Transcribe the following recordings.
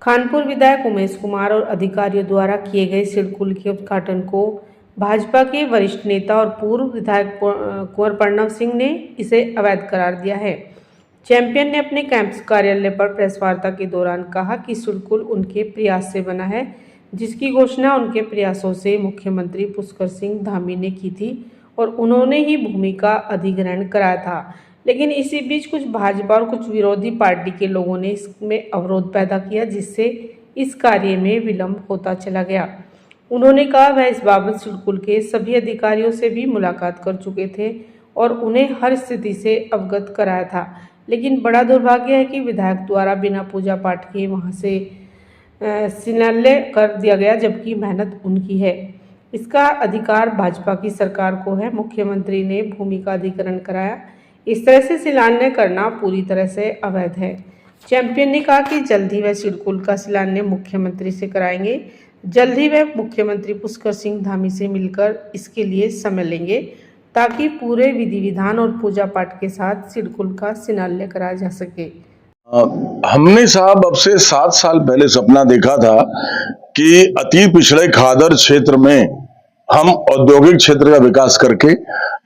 खानपुर विधायक उमेश कुमार और अधिकारियों द्वारा किए गए सिडकुल के उद्घाटन को भाजपा के वरिष्ठ नेता और पूर्व विधायक कुंवर प्रणव सिंह ने इसे अवैध करार दिया है। चैंपियन ने अपने कैंपस कार्यालय पर प्रेस वार्ता के दौरान कहा कि सिडकुल उनके प्रयास से बना है, जिसकी घोषणा उनके प्रयासों से मुख्यमंत्री पुष्कर सिंह धामी ने की थी और उन्होंने ही भूमि का अधिग्रहण कराया था। लेकिन इसी बीच कुछ भाजपा और कुछ विरोधी पार्टी के लोगों ने इसमें अवरोध पैदा किया, जिससे इस कार्य में विलंब होता चला गया। उन्होंने कहा वह इस बाबत सिडकुल के सभी अधिकारियों से भी मुलाकात कर चुके थे और उन्हें हर स्थिति से अवगत कराया था, लेकिन बड़ा दुर्भाग्य है कि विधायक द्वारा बिना पूजा पाठ के वहां से शिलान्यास कर दिया गया, जबकि मेहनत उनकी है। इसका अधिकार भाजपा की सरकार को है। मुख्यमंत्री ने भूमि का अधिग्रहण कराया, इस तरह से शिलान्यास करना पूरी तरह से अवैध है। चैंपियन ने कहा कि जल्द ही वह सिडकुल का शिलान्यास मुख्यमंत्री से कराएंगे। जल्द ही वह मुख्यमंत्री पुष्कर सिंह धामी से मिलकर इसके लिए समय लेंगे, ताकि पूरे विधि विधान और पूजा पाठ के साथ सिडकुल का शिलान्यास कराया जा सके। हमने साहब अब से 7 साल पहले सपना देखा था कि अति पिछड़े खादर क्षेत्र में हम औद्योगिक क्षेत्र का विकास करके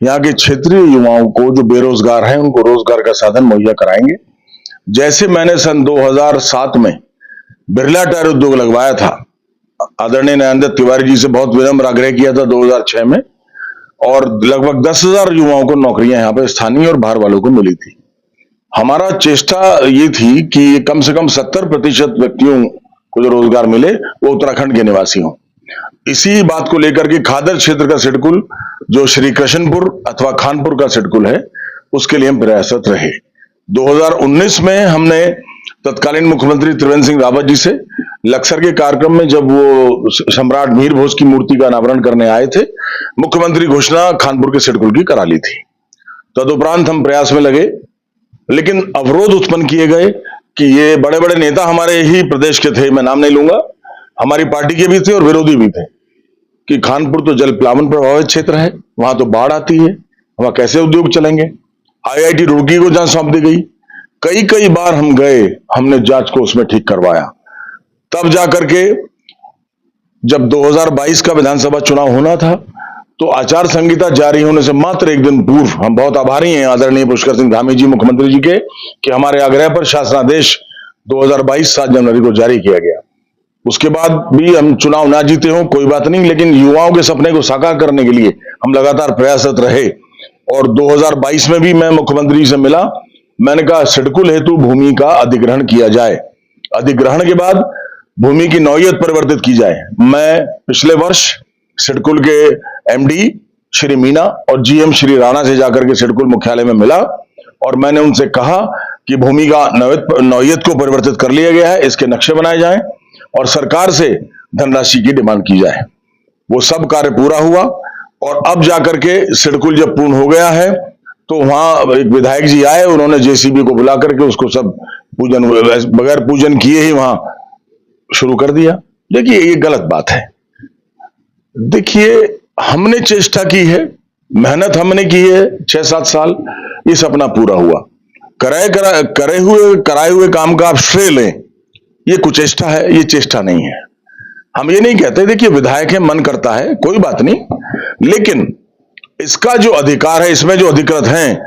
यहाँ के क्षेत्रीय युवाओं को जो बेरोजगार हैं उनको रोजगार का साधन मुहैया कराएंगे। जैसे मैंने सन 2007 में बिरला टायर उद्योग लगवाया था, आदरणीय नरेंद्र तिवारी जी से बहुत विनम्र आग्रह किया था 2006 में, और लगभग 10,000 युवाओं को नौकरियां यहाँ पे स्थानीय और बाहर वालों को मिली थी। हमारा चेष्टा ये थी कि कम से कम 70% व्यक्तियों को जो रोजगार मिले वो उत्तराखंड के निवासी हों। इसी बात को लेकर के खादर क्षेत्र का सिडकुल जो श्री कृष्णपुर अथवा खानपुर का सिडकुल है, उसके लिए हम प्रयासरत रहे। 2019 में हमने तत्कालीन मुख्यमंत्री त्रिवेंद्र सिंह रावत जी से लक्सर के कार्यक्रम में, जब वो सम्राट मीर भोज की मूर्ति का अनावरण करने आए थे, मुख्यमंत्री घोषणा खानपुर के सिडकुल की करा ली थी। तदुपरांत हम प्रयास में लगे, लेकिन अवरोध उत्पन्न किए गए कि ये बड़े बड़े नेता हमारे ही प्रदेश के थे, मैं नाम नहीं लूंगा, हमारी पार्टी के भी थे और विरोधी भी थे, कि खानपुर तो जल प्लावन प्रभावित क्षेत्र है, वहां तो बाढ़ आती है, वहां कैसे उद्योग चलेंगे। IIT रुड़की को जहां सौंप दी गई, कई बार हम गए, हमने जांच को उसमें ठीक करवाया। तब जाकर के जब 2022 का विधानसभा चुनाव होना था, तो आचार संहिता जारी होने से मात्र एक दिन पूर्व हम बहुत आभारी हैं आदरणीय पुष्कर सिंह धामी जी मुख्यमंत्री जी के, कि हमारे आग्रह पर शासनादेश 2022 7 जनवरी को जारी किया गया। उसके बाद भी हम चुनाव ना जीते हों कोई बात नहीं, लेकिन युवाओं के सपने को साकार करने के लिए हम लगातार प्रयासरत रहे। और 2022 में भी मैं मुख्यमंत्री जी से मिला, मैंने कहा सिडकुल हेतु भूमि का अधिग्रहण किया जाए, अधिग्रहण के बाद भूमि की नौयत परिवर्तित की जाए। मैं पिछले वर्ष सिडकुल के MD श्री मीना और GM श्री राणा से जाकर के सिडकुल मुख्यालय में मिला और मैंने उनसे कहा कि भूमि का नौयत को परिवर्तित कर लिया गया है, इसके नक्शे बनाए जाएं और सरकार से धनराशि की डिमांड की जाए। वो सब कार्य पूरा हुआ और अब जाकर के सिडकुल जब पूर्ण हो गया है, तो वहां एक विधायक जी आए, उन्होंने JCB को बुला करके उसको सब पूजन बगैर पूजन किए ही वहां शुरू कर दिया। देखिए ये गलत बात है। देखिए हमने चेष्टा की है, मेहनत हमने की है 6-7 साल, ये सपना पूरा हुआ। कराए हुए काम का आप श्रेय लें, ये कुचेष्टा है, ये चेष्टा नहीं है। हम ये नहीं कहते, देखिए विधायक है, मन करता है, कोई बात नहीं, लेकिन इसका जो अधिकार है, इसमें जो अधिकृत हैं,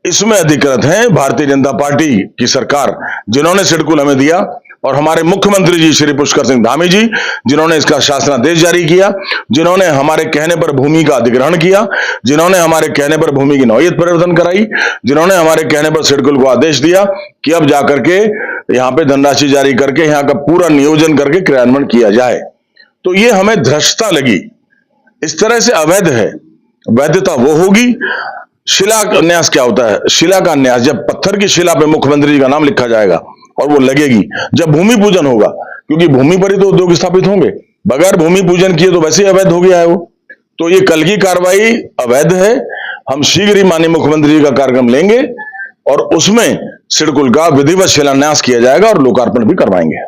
इसमें अधिकृत हैं भारतीय जनता पार्टी की सरकार, जिन्होंने सिडकुल हमें दिया, और हमारे मुख्यमंत्री जी श्री पुष्कर सिंह धामी जी, जिन्होंने इसका शासनादेश जारी किया, जिन्होंने हमारे कहने पर भूमि का अधिग्रहण किया, जिन्होंने हमारे कहने पर भूमि की नौयत परिवर्तन कराई, जिन्होंने हमारे कहने पर सिडकुल को आदेश दिया कि अब जाकर के यहाँ पे धनराशि जारी करके यहाँ का पूरा नियोजन करके क्रियान्वयन किया जाए। तो ये हमें धृष्टता लगी, इस तरह से अवैध है। वैधता वो होगी, शिलान्यास क्या होता है, शिला का न्यास, जब पत्थर की शिला पे मुख्यमंत्री जी का नाम लिखा जाएगा और वो लगेगी, जब भूमि पूजन होगा, क्योंकि भूमि पर ही तो उद्योग स्थापित होंगे, बगैर भूमि पूजन किए तो वैसे ही अवैध हो गया है वो। तो ये कल की कार्रवाई अवैध है। हम शीघ्र ही माननीय मुख्यमंत्री जी का कार्यक्रम लेंगे और उसमें सिडकुल का विधिवत शिलान्यास किया जाएगा और लोकार्पण भी करवाएंगे।